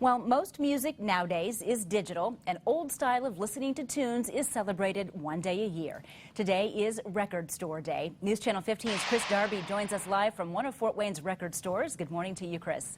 Well, most music nowadays is digital. An old style of listening to tunes is celebrated one day a year. Today is Record Store Day. News Channel 15's Chris Darby joins us live from one of Fort Wayne's record stores. Good morning to you, Chris.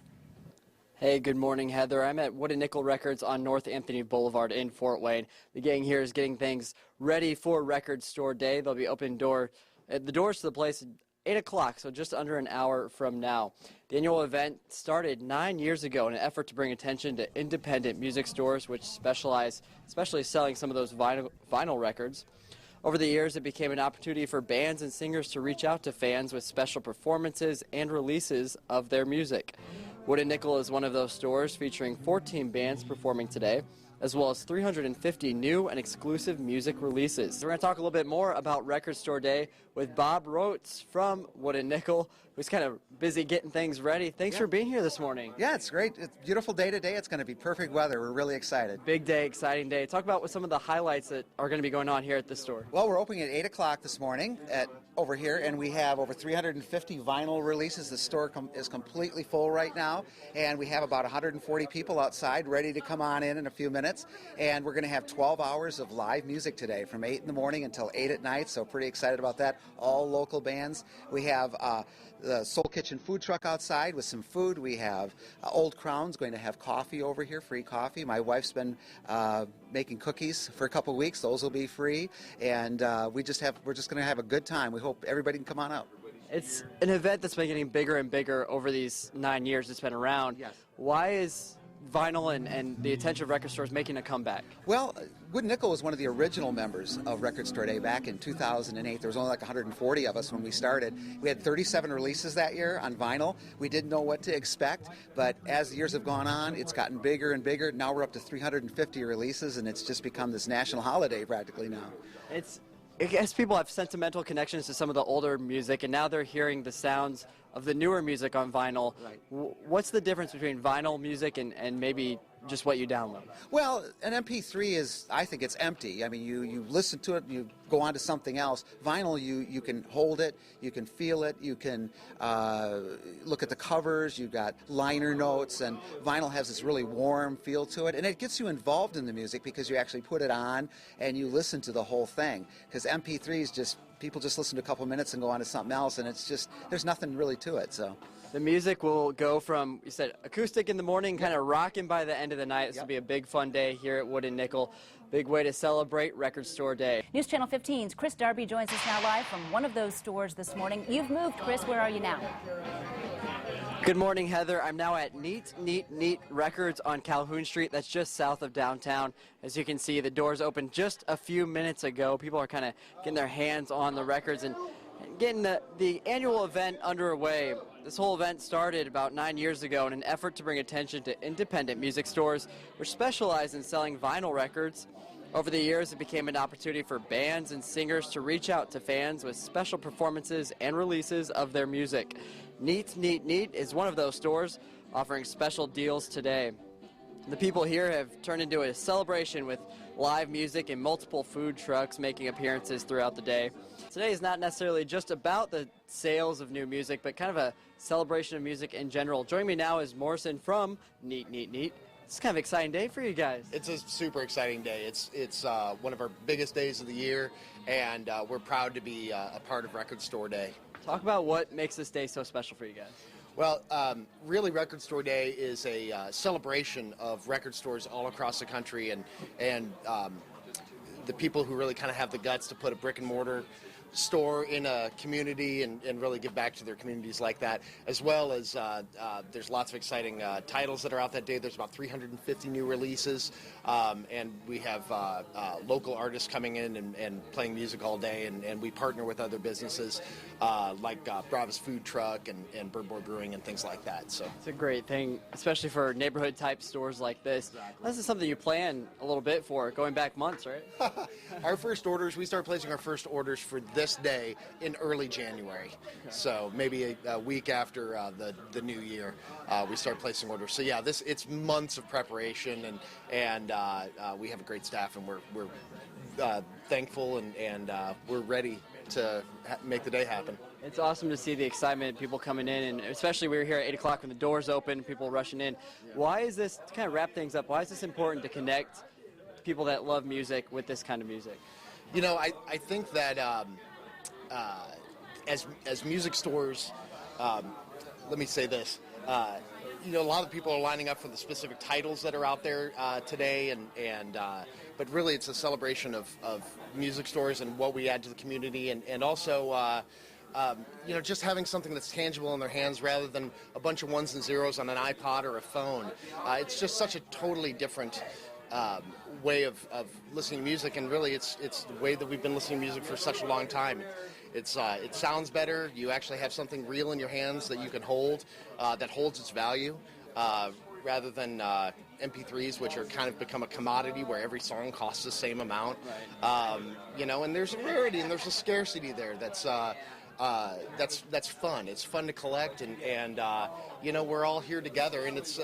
Hey, good morning, Heather. I'm at Wood & Nickel Records on North Anthony Boulevard in Fort Wayne. The gang here is getting things ready for Record Store Day. They'll be opening the doors to the place at 8 o'clock, so just under an hour from now. The annual event started 9 years ago in an effort to bring attention to independent music stores, which specialize especially selling some of those vinyl records. Over the years, it became an opportunity for bands and singers to reach out to fans with special performances and releases of their music. Wood & Nickel is one of those stores featuring 14 bands performing today, as well as 350 new and exclusive music releases. We're going to talk a little bit more about Record Store Day with Bob Rotes from Wood & Nickel, who's kind of busy getting things ready. Thanks for being here this morning. Yeah, it's great. It's a beautiful day today. It's going to be perfect weather. We're really excited. Big day, exciting day. Talk about what some of the highlights that are going to be going on here at this store. Well, we're opening at 8 o'clock this morning over here, and we have over 350 vinyl releases. The store is completely full right now, and we have about 140 people outside ready to come on in a few minutes. And we're going to have 12 hours of live music today from 8 in the morning until 8 at night, so pretty excited about that. All local bands. We have the Soul Kitchen food truck outside with some food. We have Old Crown's going to have coffee over here, free coffee. My wife's been making cookies for a couple weeks. Those will be free, and we're just going to have a good time. We hope everybody can come on out. It's an event that's been getting bigger and bigger over these 9 years it's been around. Yes. Why is vinyl and the attention of record stores making a comeback? Well, Wood & Nickel was one of the original members of Record Store Day back in 2008. There was only like 140 of us when we started. We had 37 releases that year on vinyl. We didn't know what to expect, but as the years have gone on, it's gotten bigger and bigger. Now we're up to 350 releases, and it's just become this national holiday practically now. I guess people have sentimental connections to some of the older music, and now they're hearing the sounds of the newer music on vinyl. Right. What's the difference between vinyl music and maybe just what you download? Well, an MP3 is, I think it's empty. I mean, you listen to it, you go on to something else. Vinyl, you can hold it, you can feel it, you can look at the covers, you've got liner notes, and vinyl has this really warm feel to it, and it gets you involved in the music because you actually put it on and you listen to the whole thing. Because MP3s people just listen to a couple minutes and go on to something else, and it's just, there's nothing really to it. So the music will go from, you said, acoustic in the morning, kind of rocking by the end of the night. This will be a big fun day here at Wood & Nickel. Big way to celebrate Record Store Day. News Channel 15's Chris Darby joins us now live from one of those stores this morning. You've moved, Chris. Where are you now? Good morning, Heather. I'm now at Neat Records on Calhoun Street. That's just south of downtown. As you can see, the doors opened just a few minutes ago. People are kind of getting their hands on the records and getting the annual event underway. This whole event started about 9 years ago in an effort to bring attention to independent music stores, which specialize in selling vinyl records. Over the years, it became an opportunity for bands and singers to reach out to fans with special performances and releases of their music. Neat is one of those stores offering special deals today. The people here have turned into a celebration with live music and multiple food trucks making appearances throughout the day. Today is not necessarily just about the sales of new music, but kind of a celebration of music in general. Joining me now is Morrison from Neat. It's kind of an exciting day for you guys. It's a super exciting day. It's one of our biggest days of the year, and we're proud to be a part of Record Store Day. Talk about what makes this day so special for you guys. Well, really, Record Store Day is a celebration of record stores all across the country, and the people who really kind of have the guts to put a brick and mortar store in a community and really give back to their communities like that, as well as there's lots of exciting titles that are out that day. There's about 350 new releases, and we have local artists coming in and playing music all day, and we partner with other businesses like Brava's Food Truck and Bird Boy Brewing and things like that. So it's a great thing, especially for neighborhood type stores like this. Exactly. This is something you plan a little bit for, going back months, right? Our first orders, we started placing our first orders for this day in early January. Okay. So maybe a week after the new year, we start placing orders. So yeah, it's months of preparation, and we have a great staff, and we're thankful and we're ready to make the day happen. It's awesome to see the excitement, people coming in, and especially we were here at 8 o'clock when the doors open, people rushing in. Why is this, to kind of wrap things up, why is this important to connect people that love music with this kind of music? You know, I think that as music stores, let me say this, you know, a lot of people are lining up for the specific titles that are out there today, but really it's a celebration of music stores and what we add to the community, and also you know, just having something that's tangible in their hands rather than a bunch of ones and zeros on an iPod or a phone. It's just such a totally different way of listening to music, and really it's the way that we've been listening to music for such a long time. It sounds better. You actually have something real in your hands that you can hold, that holds its value, rather than MP3s, which are kind of become a commodity where every song costs the same amount. Right. You know, and there's a rarity and there's a scarcity there that's fun. It's fun to collect, and you know, we're all here together, and it's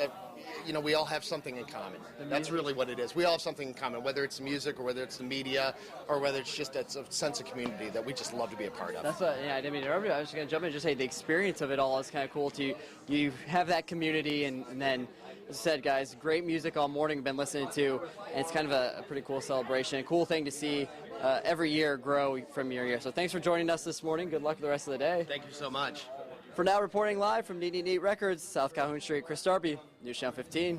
you know, we all have something in common. That's really what it is. We all have something in common, whether it's music or whether it's the media or whether it's just a sense of community that we just love to be a part of. That's what, yeah, I didn't mean to interrupt you. I was just going to jump in and just say the experience of it all is kind of cool too. You have that community, and then, as I said, guys, great music all morning been listening to, and it's kind of a pretty cool celebration, a cool thing to see every year grow from year to year. So thanks for joining us this morning. Good luck with the rest of the day. Thank you so much. For now, reporting live from Neat Neat Neat Records, South Calhoun Street, Chris Darby, News Channel 15.